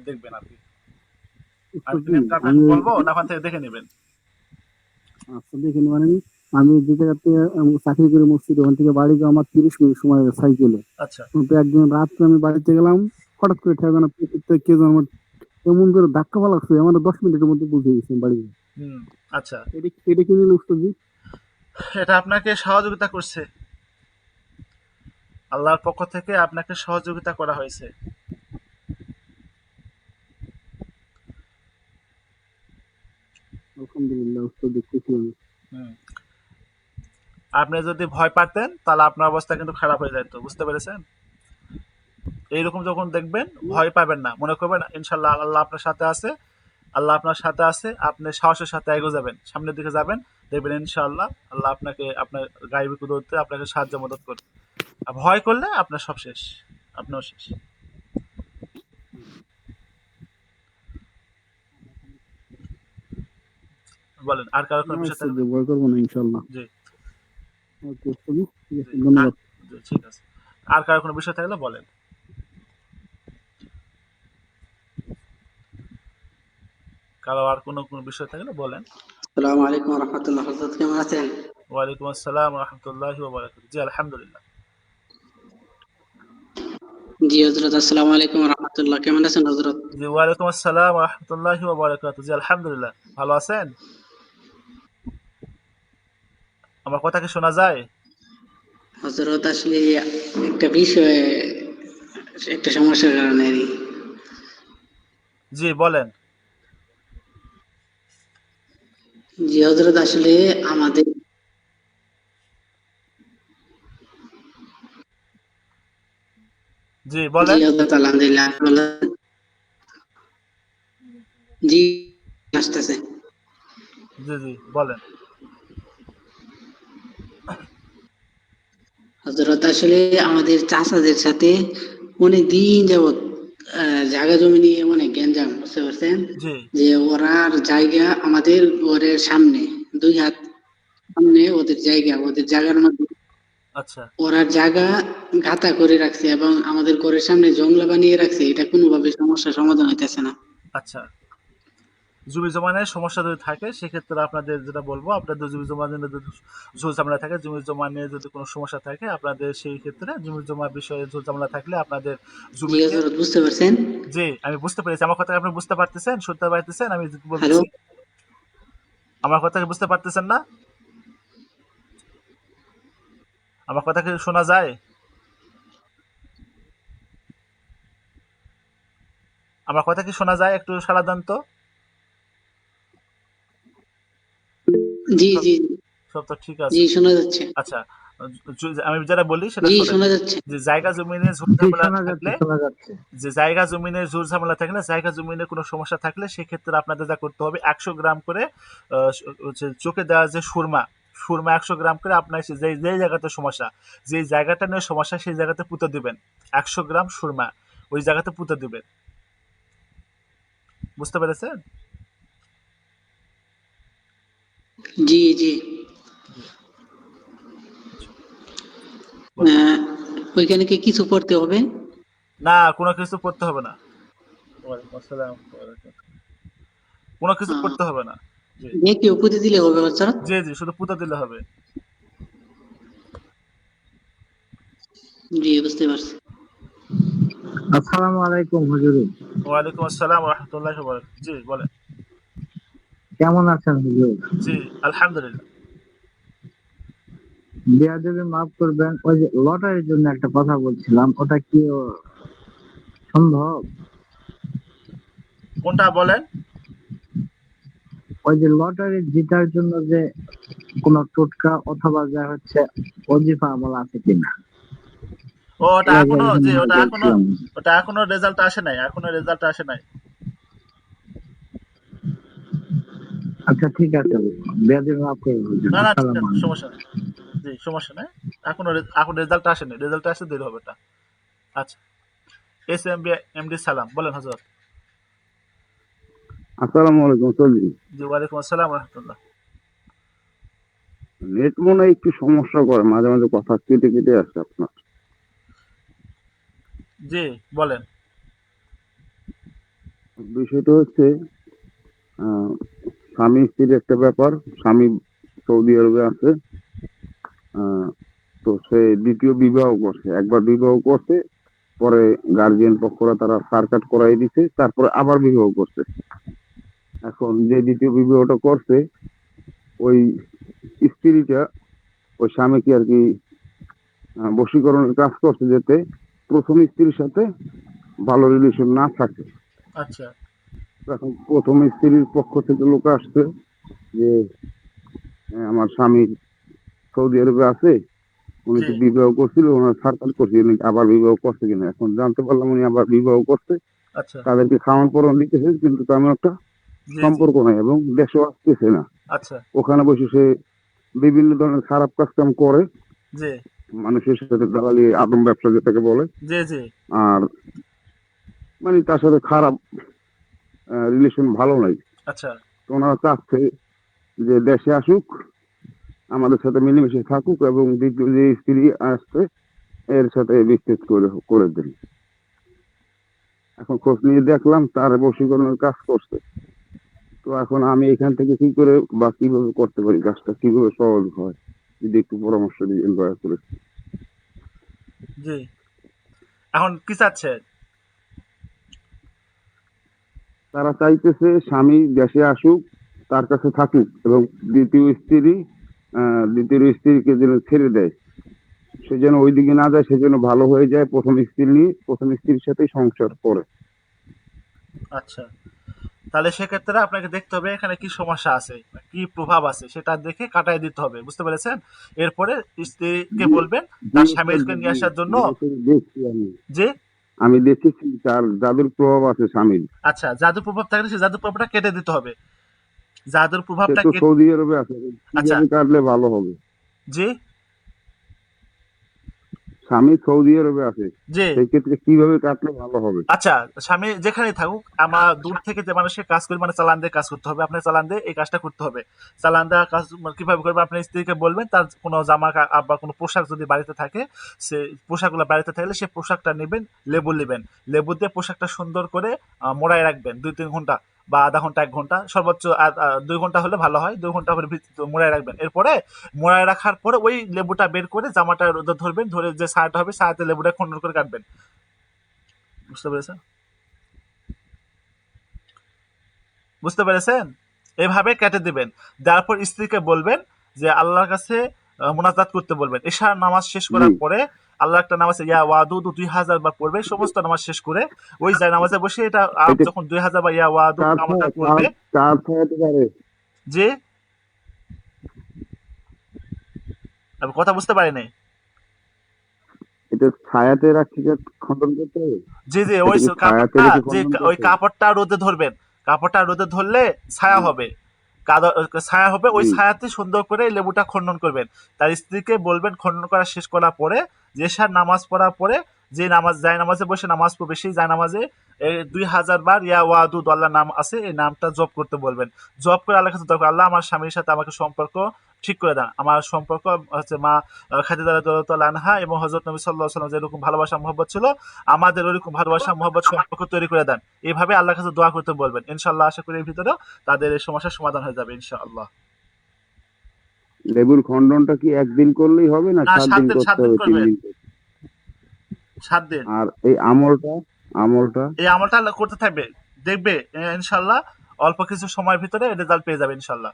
দেখবেন আর কি। আমি উস্তাদ কি জি, নিয়মটা আপনাকে আমি বলবো না ওখান থেকে দেখে নেবেন? আচ্ছা দেখে মানে আমি যে জায়গাতে চাকরি করে মসজিদ, ওখান থেকে বাড়ি যাওয়া আমার 30 মিনিট সময় লাগে সাইকেলে। আচ্ছা। কিন্তু একদিন রাত্রে আমি বাড়িতে গেলাম, হঠাৎ করে ঠেকা না কে যেন আমার এমন করে ধাক্কা ফেলা লাগছে, আমার 10 মিনিটের মধ্যে পৌঁছে গেছি বাড়ি। হুম। আচ্ছা, এটা কি নিলে উস্তাদ জি? এটা আপনাকে সহযোগিতা করছে, আল্লাহর পক্ষ থেকে আপনাকে সহযোগিতা করা হয়েছে। আলহামদুলিল্লাহ উস্তাদ, দেখতেছি আমি। হুম। আপনি যদি ভয় পাতেন তাহলে আপনার অবস্থা কিন্তু খারাপ হয়ে যেত, বুঝতে পেরেছেন? এইরকম যখন দেখবেন ভয় পাবেন না, মনে করবেন ইনশাল্লাহ আল্লাহ আপনার সাথে আছে, আল্লাহ আপনার সাথে আছে, আপনি সাহসের সাথে এগিয়ে যাবেন, সামনের দিকে যাবেন, দেখবেন ইনশাআল্লাহ আল্লাহ আপনাকে আপনার গায়েবী কুদরতে আপনাকে সাহায্য মদত করবে। আর ভয় করলে আপনার সব শেষ, আপনিও শেষ। বলেন, আর কারো না কোনো বিষয় উস্তাদ থাকলে? জি, ভয় করবো না ইনশাল্লাহ। জি ওকে উস্তাদ জি, ঠিক জি। আছে, ধন্যবাদ। জি, ঠিক আছে। আর কারো কোনো বিষয় থাকলে বলেন। কারো আর কোনো বিষয় থাকলে বলেন। আসসালামু আলাইকুম রহমতুল্লাহ, হজরত কেমন আছেন? ওয়ালাইকুম আসসালাম রহমতুল্লাহি ওয়া বারাকাতুহু। জি আলহামদুলিল্লাহ। জি হজরত, আসসালামু আলাইকুম রহমতুল্লাহ, কেমন আছেন হজরত? জি ওয়ালাইকুম আসসালাম রহমতুল্লাহি ওয়া বারাকাতুহু। জি আলহামদুলিল্লাহ, ভালো আছেন? আমার কথা কি শোনা যায়? হজরত আসলে একটা বিষয়ে, একটা সমস্যার কারণে জি বলেন। জি হজরত, আসলে আমাদের জি জি বলেন। হজরত, আলহামদুলিল্লাহ, জি আসতেছে। জি জি বলেন। হজরত আসলে আমাদের চাচাদের সাথে অনেক দিন যাবৎ জায়গা জমি নিয়ে অনেক গ্যাঞ্জাম, বুঝতে পারছেন? জি। যে ওরার জায়গা আমাদের ঘরের সামনে, 2 হাত সামনে ওদের জায়গা, ওদের জায়গার মধ্যে আচ্ছা। ওরা জায়গা গাঁথা করে রাখছে এবং আমাদের ঘরের সামনে জংলা বানিয়ে রাখছে। এটা কোনোভাবে সমস্যার সমাধান হইতেছে না। আচ্ছা। জমি জমানের সমস্যা যদি থাকে সেক্ষেত্রে আপনাদের যেটা বলবো, আপনাদের জমি জমা নিয়ে যদি ঝুল ঝামেলা থাকে, জমি জমা নিয়ে যদি কোনো সমস্যা থাকে আপনাদের, সেই ক্ষেত্রে জমি জমা বিষয়ে ঝুল ঝামেলা থাকলে আপনাদের জি জমিতে। হজরত, বুঝতে পারছেন? জি, আমি বুঝতে পেরেছি। আমার কথা আপনি বুঝতে পারতেছেন, শুনতে পারতেছেন আমি যেটা হ্যালো, বলতেছি? আমার কথা কি বুঝতে পারতেছেন না? আমার কথা কি শোনা যায়? আমার কথা কি শোনা যায়? একটু সাড়া দেন তো। জি সব জি সব তো ঠিক জি, আছে। শোনা যাচ্ছে। আচ্ছা, আমি যেটা বলি সেটা জি, শোনেন। শোনা যাচ্ছে। যে জায়গা জমি নিয়ে ঝুট জি ঝামেলা শোনা যাচ্ছে, থাকলে, শোনা যাচ্ছে। যে জায়গা জমিনে জোর ঝামেলা থাকলে, জায়গা জমিনে কোনো সমস্যা থাকলে সেক্ষেত্রে আপনাদের যা করতে হবে, 100 গ্রাম করে হচ্ছে চোখে দেওয়া যে সুরমা, সুরমা 100 গ্রাম করে আপনার যেই জায়গাতে সমস্যা, যেই জায়গাটা নিয়ে সমস্যা সেই জায়গাতে পুঁতে দিবেন। 100 গ্রাম সুরমা ওই জায়গাতে পুঁতে দিবেন। বুঝতে পেরেছেন? জি জি। জি, আচ্ছা, বলেন। আহ, ওইখানে কি কিছু পড়তে হবে? না, কোনো কিছু করতে হবে না। ওয়ালাইকুম আসসালাম। কোনো কিছু আহ, করতে হবে না। জি দেখে উপরে দিলে হবে হজরত? জি জি, শুধু পুঁতে দিলে হবে। জি, বুঝতে পারছি। আসসালামু আলাইকুম হুজুর। ওয়ালাইকুম আসসালাম রহমতুল্লাহ। জি বলেন। কেমন আছেন হুজুর? জি, আলহামদুলিল্লাহ। বেয়াদবি মাফ করবেন, ওই যে লটারির জন্য একটা কথা বলছিলাম, ওটা কি সম্ভব? কোনটা বলেন? ওই যে লটারি জেতার জন্য যে কোনো টোটকা অথবা যা হচ্ছে অজিফা আমল আছে কিনা, ও, ওটা এর আগে এখনো, একজন জি মনে ওটা এখনো, বলছিলাম। ওটা এখনো রেজাল্ট আসে নাই, এখনো রেজাল্ট আসে নাই। আচ্ছা ঠিক আছে, বেয়াদবি মাফ করবেন হুজুর। না না, ঠিক আসসালামু আছে, আলাইকুম। সমস্যা নেই। জি, সমস্যা নেই। এখনো এখন রেজাল্ট আসেনি, রেজাল্ট আসতে দেরি হবে এটা। আচ্ছা, এমডি সালাম, বলেন হজরত। আসসালামু আলাইকুম চলছি। জি, ওয়ালাইকুম আসসালাম রহমতুল্লাহ। নেট মনে হয় একটু সমস্যা করে, মাঝে মাঝে কথা কেটে কেটে আসে আপনার। জি, বলেন। বিষয়টা হচ্ছে আহ, স্বামী স্ত্রীর একটা ব্যাপার। স্বামী সৌদি আরবে আছে। আহ, তো সে দ্বিতীয় বিবাহ করছে, একবার বিবাহ করছে, পরে গার্জিয়ান পক্ষরা তারা সারকাট করাই দিছে, তারপরে আবার বিবাহ করছে। এখন যে দ্বিতীয় বিবাহটা করছে, ওই স্ত্রীটা ওই স্বামীকে আর কি বশীকরণের কাজ করছে, যাতে প্রথম স্ত্রীর সাথে ভালো রিলেশন না থাকে। আচ্ছা। এখন প্রথম স্ত্রীর পক্ষ থেকে লোক আসছে যে আমার স্বামী সৌদি আরবে আছে, উনি জি তো বিবাহ করছিল, ওনার সার্কাল করছে, উনি আবার বিবাহ করছে কিনা। এখন জানতে পারলাম উনি আবার বিবাহ করছে। আচ্ছা। তাদেরকে খাওয়ান পরান দিতেছে, কিন্তু তেমন একটা জি জি। সম্পর্ক নাই এবং দেশেও আসতেছে না। আচ্ছা। ওখানে বসে সে বিভিন্ন ধরনের খারাপ কাজ কাম করে, জি মানুষের সাথে দালালি, আদম ব্যবসা যেটাকে বলে। জি। জি। আর মানে তার সাথে খারাপ রিলেশন ভালো নাই। আচ্ছা। তো ওনারা চাচ্ছে যে দেশে আসুক, আমাদের সাথে মিলেমিশে থাকুক এবং দ্বিতীয় যে স্ত্রী আসছে এর সাথে বিচ্ছেদ করে করে দেন। এখন খোঁজ নিয়ে দেখলাম তার বশীকরণের কাজ করছে। তো এখন আমি এখান থেকে কি করে বা কিভাবে করতে পারি কাজটা, কিভাবে সহজ হয়, যদি একটু পরামর্শ দিন দয়া করে। জি, এখন কি চাচ্ছে? তারা চাইতেছে স্বামী দেশে আসুক, তার কাছে থাকুক এবং দ্বিতীয় স্ত্রীকে যেন ছেড়ে দেয়, সে যেন ওইদিকে না যায়, সে যেন ভালো হয়ে যায়, প্রথম স্ত্রী নিয়ে প্রথম স্ত্রীর সাথেই সংসার করে। আচ্ছা, তাহলে সেক্ষেত্রে আপনাকে দেখতে হবে এখানে কি সমস্যা আছে, কি প্রভাব আছে, সেটা দেখে কাটায় দিতে হবে। বুঝতে পেরেছেন? এরপরে স্ত্রীকে জি বলবেন জি তার উস্তাদ, স্বামীকে নিয়ে জি আসার জন্য। সরাসরি দেখছি আমি। যে, আমি দেখেছি তার জাদুর প্রভাব আছে স্বামীর। আচ্ছা, জাদু প্রভাব থাকলে সেই জাদু প্রভাবটা কেটে দিতে হবে। জাদুর সে প্রভাবটা তো কেটে। সৌদি আরবে আছে, আচ্ছা। কিভাবে কাটলে ভালো হবে? যে। স্বামী সৌদি আরবে আছে, যে। সেই ক্ষেত্রে কিভাবে কাটলে ভালো হবে? আচ্ছা, স্বামী যেখানেই থাকুক, আমরা দূর থেকে যে মানুষের কাজ করি, মানে চালান দিয়ে কাজ করতে হবে, আপনার চালান দিয়ে এই কাজটা করতে হবে। চালান দেওয়া কাজ কিভাবে করবেন, আপনার স্ত্রীকে বলবেন তার কোনো জামা বা কোনো পোশাক যদি বাড়িতে থাকে, সে পোশাকগুলো বাড়িতে থাকলে সে পোশাকটা নেবেন, লেবু নেবেন, লেবু দিয়ে পোশাকটা সুন্দর করে মোড়ায় রাখবেন 2-3 ঘন্টা। বা আধা ঘন্টা 1 ঘন্টা, সর্বোচ্চ 2 ঘন্টা হলে ভালো হয়। 2 ঘন্টা করে মোড়ায় রাখবেন। এরপরে মোড়ায় রাখার পরে ওই লেবুটা বের করে জামাটা রোদে ধরবেন, ধরে যে ছায়াটা হবে ছায়াতে লেবুটা খন্ডন করে কাটবেন। বুঝতে পেরেছেন? বুঝতে পেরেছেন? এভাবে কেটে দিবেন। দেওয়ার পর স্ত্রীকে বলবেন যে আল্লাহর কাছে মোনাজাত করতে বলবেন। এশার নামাজ শেষ জি। করার পরে আল্লাহ একটা নামাজ ইয়া ওয়াদুদ 2000 বার পড়বে। সমস্ত নামাজ শেষ করে ওই যায় নামাজে বসে এটা এটা যখন 2000 বার ইয়া ওয়াদুদ কার নামাজটা ছায়া পড়বে, কার ছায়াতে পারে? যে আমি কথা বুঝতে পারি নাই। এটা ছায়াতে রাখি খণ্ডন করতে হবে? জি জি, ওই এটা কি ছায়াতে কাপড়টা, রেখে যে খণ্ডন ওই করতে হবে? কাপড়টা রোদে ধরবেন। কাপড়টা রোদে ধরলে ছায়া জি হবে। ছায়া হবে, ওই জি ছায়াতে সুন্দর করে লেবুটা খণ্ডন করবেন। তার স্ত্রীকে বলবেন খণ্ডন করা শেষ করার পরে যে এশার নামাজ পড়ার পরে যে নামাজ যায় নামাজে বসে নামাজ পড়বে, সেই যায় নামাজে 2000 বার ইয়া ওয়াদুদ আল্লাহ নাম আছে, এই নামটা জপ করতে বলবেন। জপ করে আল্লাহর কাছে দোয়া করবেন, আল্লাহ আমার স্বামীর সাথে আমাকে সম্পর্ক ঠিক করে দেন। আমার সম্পর্ক হচ্ছে মা খাদিজা রাদিয়াল্লাহু আনহা এবং হযরত নবী সাল্লাল্লাহু আলাইহি ওয়াসাল্লাম যেরকম ভালোবাসা মহব্বত ছিল, আমাদের ওরকম ভালোবাসা মহব্বত সম্পর্ক তৈরি করে দেন। এইভাবে আল্লাহর কাছে দোয়া করতে বলবেন। ইনশাআল্লাহ আশা করি এর ভিতরেও তাদের এই সমস্যার সমাধান হয়ে যাবে ইনশাআল্লাহ। লেবুর খণ্ডনটা কি একদিন করলেই হবে না না, 7 7 দিন দিন, 7 করতে দিন হবে, 3 করবেন। দিন করতে? 7 দিন। আর এই আমলটা এই আমলটা আল্লাহ করতে থাকবে। দেখবে ইনশাআল্লাহ অল্প কিছু সময়ের ভিতরে রেজাল্ট পেয়ে যাবে ইনশাআল্লাহ।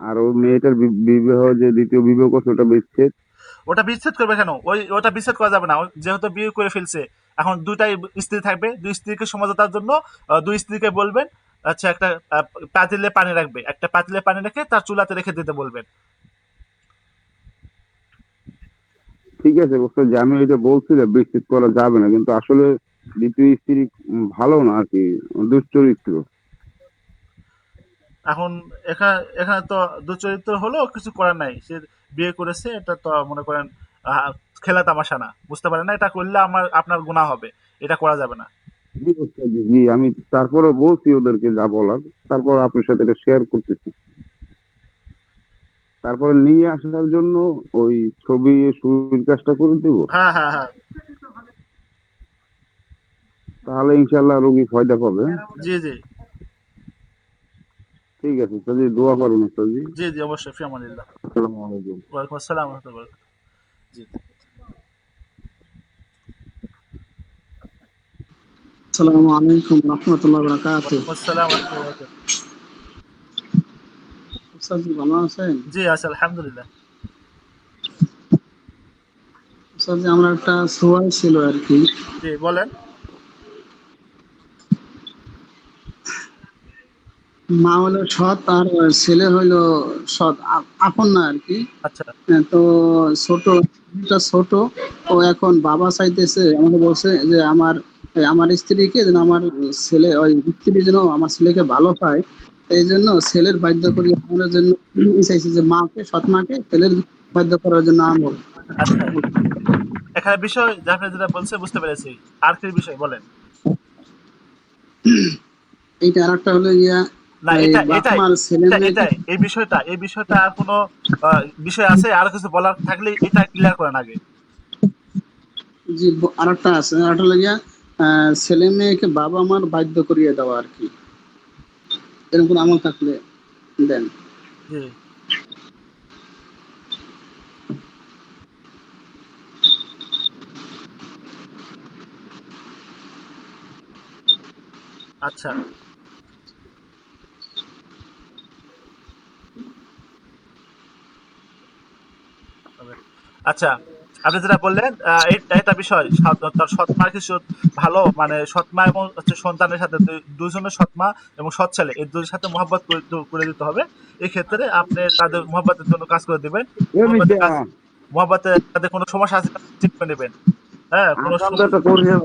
আর ওই মেয়েটার বিবাহ, যে দ্বিতীয় বিবাহ করছে, ওটা বিচ্ছেদ? ওটা বিচ্ছেদ করবে কেন? ওটা বিচ্ছেদ করা যাবে না। যেহেতু বিয়ে করে ফেলছে, এখন দুটাই স্ত্রী থাকবে। দুই স্ত্রীকে সমঝোতার জন্য দুই স্ত্রীকে বলবেন আচ্ছা একটা পাতিলে পানি রাখবে, একটা পাতিলে পানি রেখে তার চুলাতে রেখে দিতে বলবেন। ঠিক আছে বুঝতে, যে আমি এটা বলছিলাম বিচ্ছেদ করা যাবে না, কিন্তু আসলে দ্বিতীয় স্ত্রী ভালো না আর কি, দুশ্চরিত্র। এখন এখানে এখানে তো দুচরিত্র হলেও কিছু করার নাই। সে বিয়ে করেছে, এটা তো মনে করেন আহ, খেলা তামাশা না। বুঝতে পারেন না? এটা করলে আপনার গুনাহ হবে। এটা করা যাবে না। জি ওস্তাদ জি, আমি তারপরে বলছি ওদেরকে যা বলার, তারপর আপনার সাথে এটা শেয়ার করতেছি। তারপরে নিয়ে আসার জন্য ওই ছবি সুইর কাজটা করে দিব, হ্যাঁ হ্যাঁ হ্যাঁ। তাহলে ইনশাল্লাহ রোগী ফায়দা পাবে। জি জি ঠিক আছে ওস্তাদ জি, দোয়া করুন ওস্তাদ জি। জি জি, অবশ্যই। ফি আমানিল্লাহ। আসসালামু আলাইকুম। ওয়ালাইকুম আসসালাম ওয়া রাহমাতুল্লাহি ওয়া বারাকাতুহু। জি। আসসালামু আলাইকুম রহমতুল্লাহ বারাকাতুহু। ওয়ালাইকুম আসসালাম ওয়া রাহমাতুল্লাহি ওয়া বারাকাতুহু। স্যার জি ভালো আছেন? জি আছি আলহামদুলিল্লাহ। স্যার জি আমার একটা সওয়াল ছিল আর কি। জি বলেন। মা হলো সৎ আর ছেলে হইলো সৎ, আপন না আর কি। আচ্ছা তো ছোট, ছোট, ও এখন বাবা চাইতেছে, আমাকে বলছে যে আমার স্ত্রীকে যেন আমার ছেলে, ওই স্ত্রী যেন আমার ছেলেকে ভালো পায়, এই জন্য ছেলের বাধ্য করি আমার জন্য চাইছে যে মাকে, সৎ মাকে ছেলের বাধ্য করার জন্য আমল। আচ্ছা। এখানে বিষয় যে আপনি যেটা বলছেন বুঝতে পেরেছি। আর কি বিষয় বলেন? এইটা আর একটা হলো গিয়া না, এই এটা বাপ এটাই মার ছেলে মেয়েকে। এটাই এই বিষয়টা আর কোনো বিষয় আছে আর কিছু বলার থাকলে এটা ক্লিয়ার করেন আগে। জি, আর একটা আছে, আর একটা হলো গিয়া ছেলে মেয়েকে বাবা মার বাধ্য করিয়ে দেওয়া আর কি, এরকম কোনো আমল থাকলে দেন। জি আচ্ছা। আচ্ছা, আপনি যেটা বললেন এটা বিষয় তার সৎমা কিছু ভালো, মানে সৎমা এবং হচ্ছে সন্তানের সাথে দুজনের সৎমা এবং সৎ ছেলে এই দুজনের সাথে মহব্বত করে দিতে হবে। এই ক্ষেত্রে আপনি তাদের মহব্বতের জন্য কাজ করে দিবেন। মহব্বতের কাজ, মহব্বতে তাদের কোনো সমস্যা আছে কিনা চেক করে নেবেন। হ্যাঁ, কোনো আকামটা করিয়ে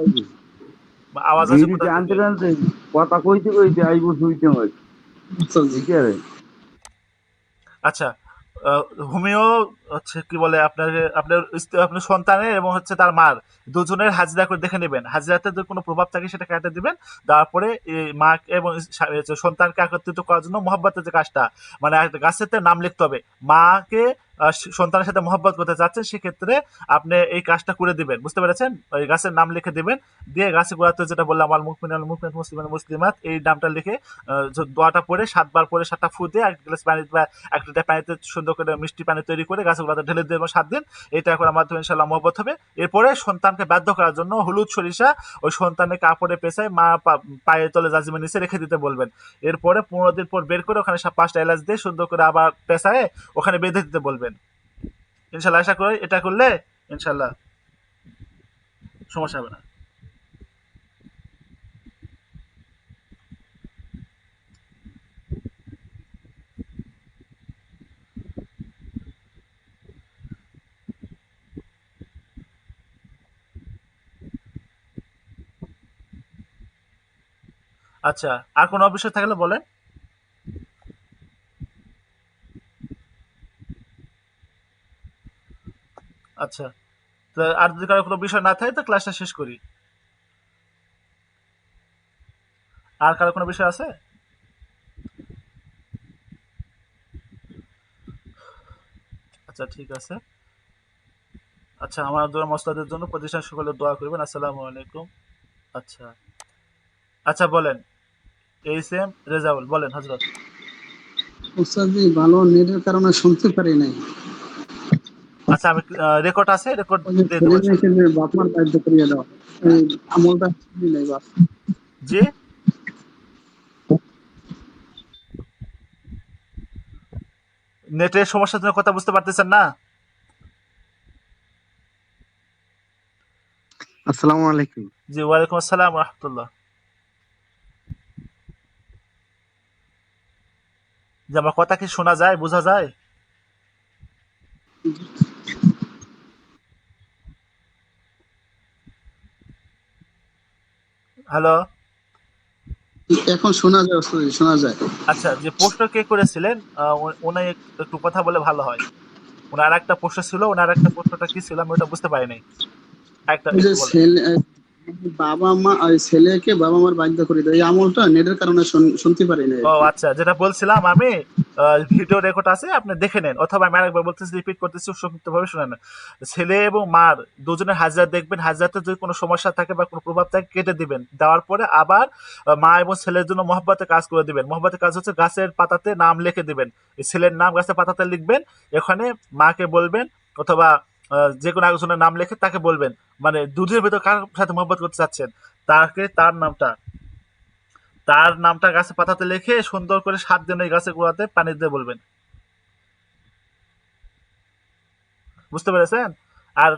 ভাই, আওয়াজ আছে কোথা বিড়িতে থেকে? আনতে আনতে কথা কইতে কইতে আইব শুইতে হয় আচ্ছা জি। বুঝছে। আচ্ছা, আহ, হোমিও হচ্ছে কি বলে আপনার সন্তানের এবং হচ্ছে তার মার দুজনের হাজিরা করে দেখে নেবেন। হাজিরাতে যদি কোনো প্রভাব থাকে সেটা কেটে দিবেন। তারপরে এই মা এবং সন্তানকে একত্রিত করার জন্য মহব্বতের যে কাজটা, মানে একটা গাছেতে নাম লিখতে হবে। মাকে সন্তানের সাথে মহব্বত করতে চাচ্ছেন, সেক্ষেত্রে আপনি এই কাজটা করে দিবেন, বুঝতে পেরেছেন? ওই গাছের নাম লিখে দিবেন, দিয়ে গাছে গোড়াতে যেটা বললাম আল মুকমিনুল মুকমিনাত মুসলিমান মুসলিমাত, এই নামটা লিখে দোয়াটা পড়ে 7 বার পরে 7টা ফু দিয়ে 1 গ্লাস পানি বা 1 লিটার পানিতে সুন্দর করে মিষ্টি পানি তৈরি করে গাছে গোড়াতে ঢেলে দেবেন 7 দিন। এটা করার মাধ্যমে ইনশাআল্লাহ মহব্বত হবে। এরপরে সন্তানকে বাধ্য করার জন্য হলুদ সরিষা ওই সন্তানের কাপড়ে পেঁচায় মা পায়ের তলে জাজিমের নিচে রেখে দিতে বলবেন। এরপরে 15 দিন পর বের করে ওখানে 5টা এলাচ দিয়ে সুন্দর করে আবার পেঁচায় ওখানে বেঁধে দিতে বলবেন। ইনশাআল্লাহ আশা করি এটা করলে ইনশাআল্লাহ সমস্যা হবে না। আচ্ছা, আর কোনো বিষয় থাকলে বলেন। আচ্ছা, তো আর যদি কারো কোনো বিষয় না থাকে তো ক্লাসটা শেষ করি। আর কারো কোনো বিষয় আছে? আচ্ছা, ঠিক আছে। আচ্ছা, আমার দোয়া মস্তাদের জন্য প্রতিষ্ঠান সকলে দোয়া করবেন। আসসালামু আলাইকুম। আচ্ছা আচ্ছা, বলেন। এইচ এম রেজাউল, বলেন হজরত। ওস্তাদ জি, ভালো নেটের কারণে শুনতে পারি নাই। আচ্ছা, আমি রেকর্ড আছে, রেকর্ড ওই যে দিয়ে ছেলে দেবো ইনশাল্লাহ। মেয়েকে যে বাপ মার বাধ্য করিয়ে দাও, এই আমলটা শুনি নাই বাপ। জি, নেটের সমস্যার জন্য কথা বুঝতে পারতেছেন না? আসসালামু আলাইকুম। জি, ওয়ালাইকুম আসসালাম রহমতুল্লাহ। যে আমার কথা কি শোনা যায়, বোঝা যায়? হ্যালো। এখন শোনা যায় ওস্তাদ জি, শোনা যায়। আচ্ছা, যে প্রশ্ন কে করেছিলেন উনি একটু কথা বলে ভালো হয়। ওনার একটা প্রশ্ন ছিল, ওনার একটা প্রশ্নটা কি ছিল আমি ওটা বুঝতে পারি নাই। একটা ওই যে একটু বলেন। ছেলে বাবা মা ওই ছেলেকে বাবা মার বাধ্য করে দেয়, এই আমলটা নেটের কারণে শুনতে পারি না ও আর কি। আচ্ছা, যেটা বলছিলাম আমি, ভিডিও রেকর্ড আছে, আপনি দেখে নেন, অথবা আমি আরেকবার বলতেছি, রিপিট করতেছি, সংক্ষিপ্তভাবে শুনে নেন। ছেলে এবং মার দুজনের হাজরা দেখবেন, হাজরাতে যদি কোনো সমস্যা থাকে বা কোনো প্রভাব থাকে কেটে দিবেন, দেওয়ার পরে আবার মা এবং ছেলের জন্য মহব্বতের কাজ করে দিবেন। মহব্বতের কাজ হচ্ছে গাছের পাতাতে নাম লিখে দিবেন, এই ছেলের নাম গাছের পাতাতে লিখবেন, এখানে মাকে বলবেন অথবা যে কোনো একজনের নাম লিখে তাকে বলবেন, মানে দুধের ভেতর কার সাথে মহব্বত করতে চাচ্ছেন তাকে তার নামটা গাছে পাতাতে লিখে সুন্দর করে 7 দিন ওই গাছের গোড়াতে পানি দিয়ে বলবেন। বুঝতে পেরেছেন? আর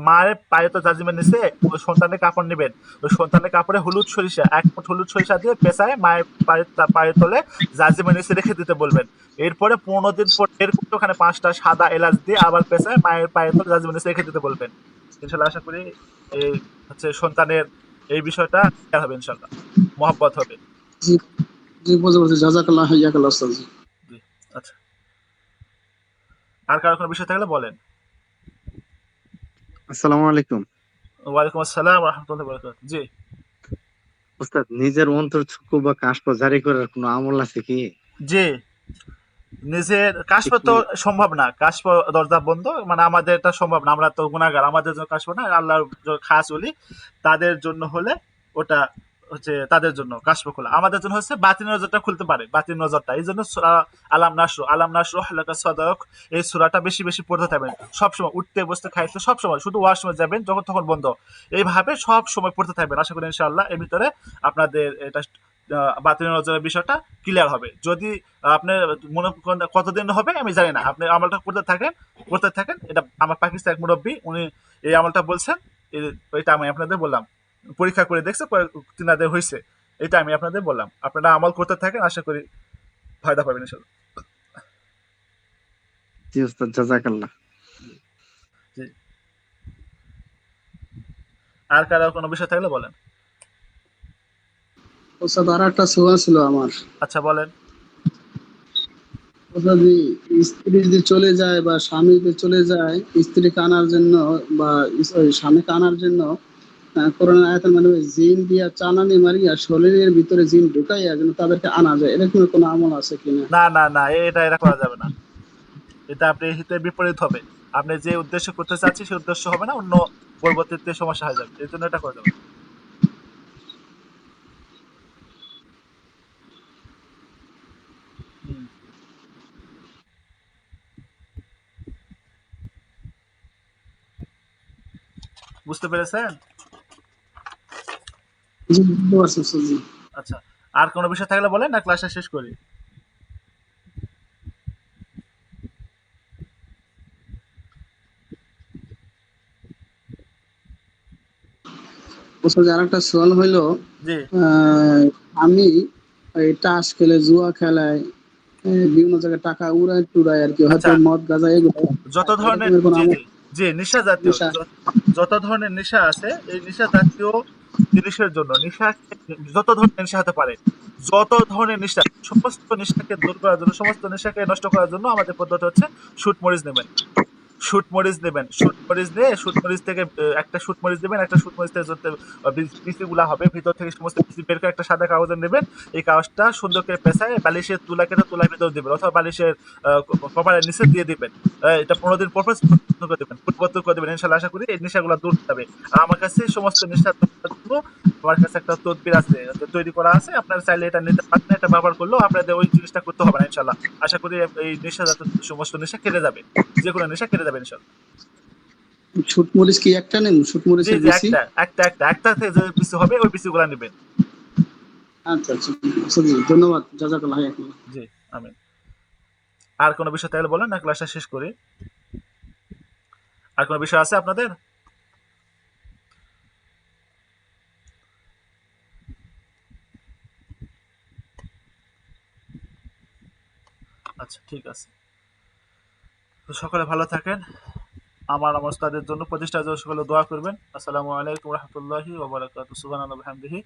মায়ের পায়ে তো জাজিমের নিচে ওই সন্তানের কাপড় নেবেন, ওই সন্তানের কাপড়ে হলুদ সরিষা 1 মুঠ হলুদ সরিষা দিয়ে পেঁচায় মায়ের পায়ের তলে জাজিমের নিচে রেখে দিতে বলবেন। এরপরে 15 দিন পর এর করে ওখানে 5টা সাদা এলাচ দিয়ে আবার পেঁচায় মায়ের পায়ের তলে জাজিমের নিচে রেখে দিতে বলবেন। ইনশাল্লাহ আশা করি এই হচ্ছে সন্তানের এই বিষয়টা ক্লিয়ার হবে ইনশাল্লাহ, মহব্বত হবে। জি জি, বুঝতে পারছি। জাযাকাল্লাহ হাইয়াকাল্লাহ ওস্তাদ জি। জি, আচ্ছা, আর কারো কোনো বিষয় থাকলে বলেন। আসসালামু আলাইকুম। ওয়ালাইকুম আসসালাম রহমতুল্লাহ বরকাত। জি, ওস্তাদ, নিজের অন্তর চক্ষু বা কাশপ জারি করার কোনো আমল আছে কি? জি, নিজের কাশফ একটু তো সম্ভব না, কাশফ দরজা বন্ধ, মানে আমাদের এটা সম্ভব না, আমরা তো গুনাহগার, আমাদের জন্য কাশফ না, আল্লাহর খাস ওলি তাদের জন্য হলে ওটা হচ্ছে তাদের জন্য কাশফ খোলা, আমাদের জন্য হচ্ছে বাতিন নজরটা খুলতে পারে, বাতিন নজরটা। এই জন্য সূরা আলাম নাশরু লাকা সাদরাক, এই সূরাটা বেশি বেশি পড়তে থাকবেন সবসময়, উঠতে বসতে খাইতে সবসময়, শুধু ওয়াশরুমে যাবেন যখন তখন বন্ধ, এইভাবে সব সময় পড়তে থাকবেন। আশা করি ইনশাআল্লাহ এর ভিতরে আপনাদের এটা বাতিল নজরের বিষয়টা ক্লিয়ার হবে। যদি আপনি মনে করেন কতদিন হবে আমি জানি না, আপনি আমলটা করতে থাকেন। এটা আমার পাকিস্তান এক মুরব্বী, উনি এই আমলটা বলছেন, এটা আমি আপনাদের বললাম, পরীক্ষা করে দেখছে তিনাদের হয়েছে, এটা আমি আপনাদের বললাম, আপনারা আমল করতে থাকেন, আশা করি ফায়দা পাবেন ইনশাল্লাহ। জি ওস্তাদ, জাযাকাল্লাহ। জি, আর কারো কোনো বিষয় থাকলে বলেন। ওস্তাদ আর একটা সুয়া ছিল আমার। আচ্ছা, বলেন। ওস্তাদ জি, স্ত্রী যদি চলে যায় বা স্বামী যদি চলে যায়, স্ত্রীকে আনার জন্য বা স্বামীকে আনার জন্য কোরআন আয়াতের মাধ্যমে জিন দিয়া চালানি মারিয়া শরীরের ভিতরে জিন ঢুকাইয়া যেন তাদেরকে আনা যায়, এরকম কোনো আমল আছে কিনা? না না না, এটা করা যাবে না। এটা আপনি হিতে বিপরীত হবে। আপনি যে উদ্দেশ্য করতে চাচ্ছি সেই উদ্দেশ্য হবে না, অন্য পরবর্তীতে সমস্যা হয়ে যাবে, এই জন্য এটা করে দেবেন। হুম, বুঝতে পেরেছেন? জি, বুঝতে পারছি ওস্তাদ জি। আচ্ছা, আর কোনো বিষয় থাকলে বলেন, না ক্লাসটা শেষ করি? ওস্তাদ আর একটা সওয়াল হইলো, জি। আমি এই তাস খেলে, জুয়া খেলায়, বিভিন্ন জায়গায় টাকা উড়ায় টুরায় আর কি, হয়তো আচ্ছা, মদ গাঁজা এগুলো যত ধরনের, এরকমের কোনো জি আমল জি জি, নেশা জাতীয় নেশা? যত ধরনের নেশা আছে, এই নেশা জাতীয় জিনিসের জন্য, নেশা যত ধরনের নেশা হতে পারে, যত ধরনের নেশা, সমস্ত নেশাকে দূর করার জন্য, সমস্ত নেশাকে নষ্ট করার জন্য আমাদের পদ্ধতি হচ্ছে শুট মরিচ নেবেন। শুট মরিচ নেবেন, শুট মরিচ নিয়ে শুট মরিচ থেকে একটা শুট মরিচ দেবেন, একটা শুট মরিচ থেকে যত বিচিগুলা হবে ভিতর থেকে সমস্ত বিচি বের করে একটা সাদা কাগজে নেবেন। এই কাগজটা সুন্দর করে পেঁচায় বালিশের তুলা কেটে তুলার ভিতর দিবেন, অথবা বালিশের কপালের নিচে দিয়ে দিবেন। এটা 15 দিন পর পর পরিবর্তন করে দেবেন, পরিবর্তন করে দেবেন, ইনশাল্লাহ আশা করি এই নেশাগুলো দূর হয়ে যাবে। আর আমার কাছে সমস্ত নেশা দূর করার জন্য আমার কাছে একটা তদবির আছে, তৈরি করা আছে, আপনারা চাইলে এটা নিতে পারেন, এটা ব্যবহার করলেও আপনাদের ওই জিনিসটা করতে হবে না ইনশাল্লাহ। আশা করি এই নেশা জাতীয় সমস্ত নেশা কেটে যাবে, যে কোনো নেশা কেটে যাবে ইনশাল্লাহ। শুট মরিচ কি একটা নেব, শুট জি মরিচের জি, বেশি? একটা থেকে যে পিসি হবে ওই পিসিগুলা নেবেন। আচ্ছা আচ্ছা, ওস্তাদ জি ধন্যবাদ, জাযাকাল্লাহ খাইরান। জি, আমিন। আর কোনো বিষয় তাহলে বলেন, না ক্লাসটা শেষ করি? আর কোনো বিষয় আছে আপনাদের? আচ্ছা, ঠিক আছে। তো সকলে ভালো থাকেন। আমার ওস্তাদের জন্য, প্রতিষ্ঠার জন্য সকলে দোয়া করবেন। আসসালামু আলাইকুম ওয়া রাহমাতুল্লাহি ওয়া বারাকাতুহু। সুবহানাল্লাহি ওয়া বিহামদিহি,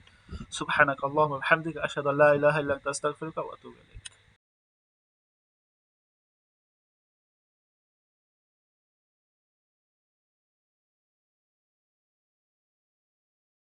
সুবহানাকাল্লাহুম্মা ওয়া বিহামদিকা, আশহাদু আল্লা ইলাহা ইল্লা আনতা, আস্তাগফিরুকা ওয়া আতুবু ইলাইক।